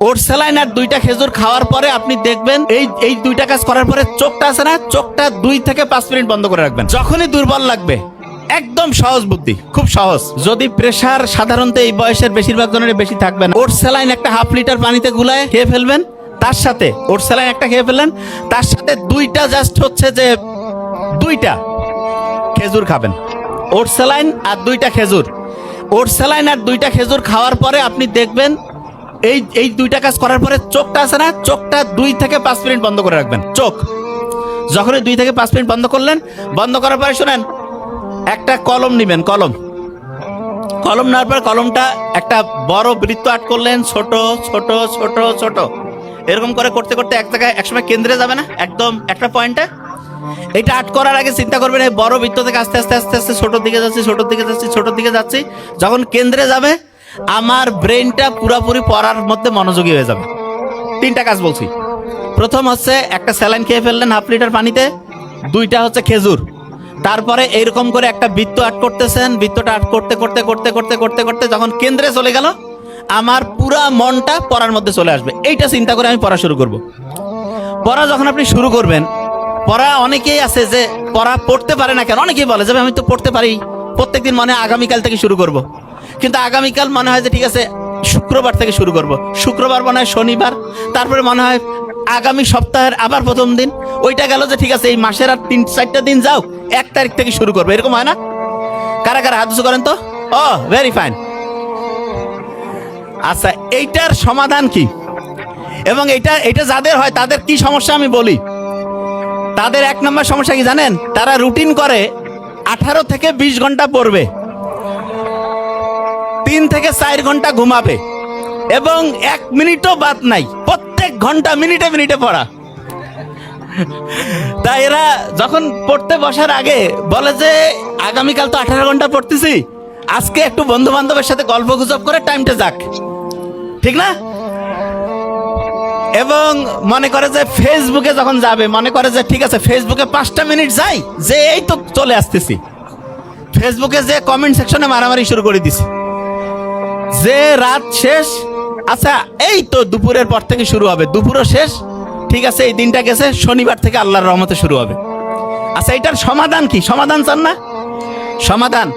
ওট saline আর 2টা খেজুর খাওয়ার পরে আপনি দেখবেন এই 2টা কাজ করার পরে চোখটা আছে না, চোখটা 2 থেকে 5 মিনিট বন্ধ করে রাখবেন। যখনই দুর্বল লাগবে, একদম সহজ বুদ্ধি, খুব সহজ। যদি প্রেসার সাধারণত এই বয়সের বেশিরভাগ জনের বেশি থাকবে না, ওট স্যালাইন একটা হাফ লিটার পানিতে গুলায় খেয়ে ফেলবেন। তার সাথে ওট স্যালাইন একটা খেয়ে ফেললেন, তার সাথে 2টা জাস্ট হচ্ছে যে 2টা খেজুর খাবেন। ওট স্যালাইন আর 2টা খেজুর, ওট স্যালাইন আর 2টা খেজুর খাওয়ার পরে আপনি দেখবেন এই 2টা কাজ করার পরে চোখটা আছে না, চোখটা 2 থেকে 5 মিনিট বন্ধ করে রাখবেন। চোখ যখনই 2 থেকে 5 মিনিট বন্ধ করলেন, বন্ধ করার পরে শুনেন, একটা কলম নেবেন। কলম নেওয়ার পর কলমটা একটা বড় বৃত্ত আর্ট করলেন, ছোট ছোট ছোট ছোট এরকম করে করতে করতে এক জায়গায় একসময় কেন্দ্রে যাবে না, একদম একটা পয়েন্টে। এটা আর্ট করার আগে চিন্তা করবেন এই বড় বৃত্ত থেকে আস্তে আস্তে আস্তে আস্তে ছোটোর দিকে যাচ্ছি, ছোটোর দিকে যাচ্ছি, ছোটোর দিকে যাচ্ছি। যখন কেন্দ্রে যাবে, আমার ব্রেনটা পুরোপুরি পড়ার মধ্যে মনোযোগী হয়ে যাবে। 3টা কাজ বলছি। প্রথম হচ্ছে একটা স্যালাইন খেয়ে ফেললেন হাফ লিটার পানিতে, 2টা হচ্ছে খেজুর। তারপরে এইরকম করে একটা বৃত্ত আর্ট করতেছেন, বৃত্তটা আর্ট করতে করতে করতে করতে করতে করতে যখন কেন্দ্রে চলে গেল, আমার পুরা মনটা পড়ার মধ্যে চলে আসবে। এইটা চিন্তা করে আমি পড়া শুরু করব। পড়া যখন আপনি শুরু করবেন, পড়া অনেকেই আছে যে পড়া পড়তে পারে না কেন, অনেকেই বলে যে আমি তো পড়তে পারি, প্রত্যেকদিন মনে হয় আগামীকাল থেকে শুরু করব। কিন্তু আগামীকাল মনে হয় যে ঠিক আছে শুক্রবার থেকে শুরু করব, শুক্রবার মনে হয় শনিবার, তারপরে মনে হয় আগামী সপ্তাহের আবার প্রথম দিন। ওইটা গেল যে ঠিক আছে এই মাসের আর 3-4টা দিন যাও, 1 তারিখ থেকে শুরু করবো। এরকম হয় না? কারা কারা হাত উঁচু করেন তো? ও ভেরি ফাইন। আচ্ছা, এইটার সমাধান কি এবং এটা যাদের হয় তাদের কি সমস্যা আমি বলি। তাদের 1 নম্বর সমস্যা কি জানেন? তারা রুটিন করে 18 থেকে 20 ঘন্টা পড়বে, 3 থেকে 4 ঘন্টা ঘুমাবে এবং 1 মিনিটও বাদ নাই, প্রত্যেক ঘন্টা মিনিটে মিনিটে পড়া। তাই এরা যখন পড়তে বসার আগে বলে যে আগামীকাল তো 18 ঘন্টা পড়তেছি, আজকে একটু বন্ধু বান্ধবের সাথে গল্প গুজব করে টাইমটা যাক, ঠিক না? এবং মনে করে যে ফেসবুকে যখন যাবে, মনে করে যে ঠিক আছে ফেসবুকে 5টা মিনিট যাই, যে এই তো চলে আসতেছি। ফেসবুকে যে কমেন্ট সেকশনে মারামারি শুরু করে দিছি, যে রাত শেষ, আচ্ছা এই তো দুপুরের পর থেকে শুরু হবে, দুপুরও শেষ, ঠিক আছে এই দিনটা গেছে, শনিবার থেকে আল্লাহর রহমতে শুরু হবে। আচ্ছা, এটার সমাধান কি? সমাধান চান না? সমাধান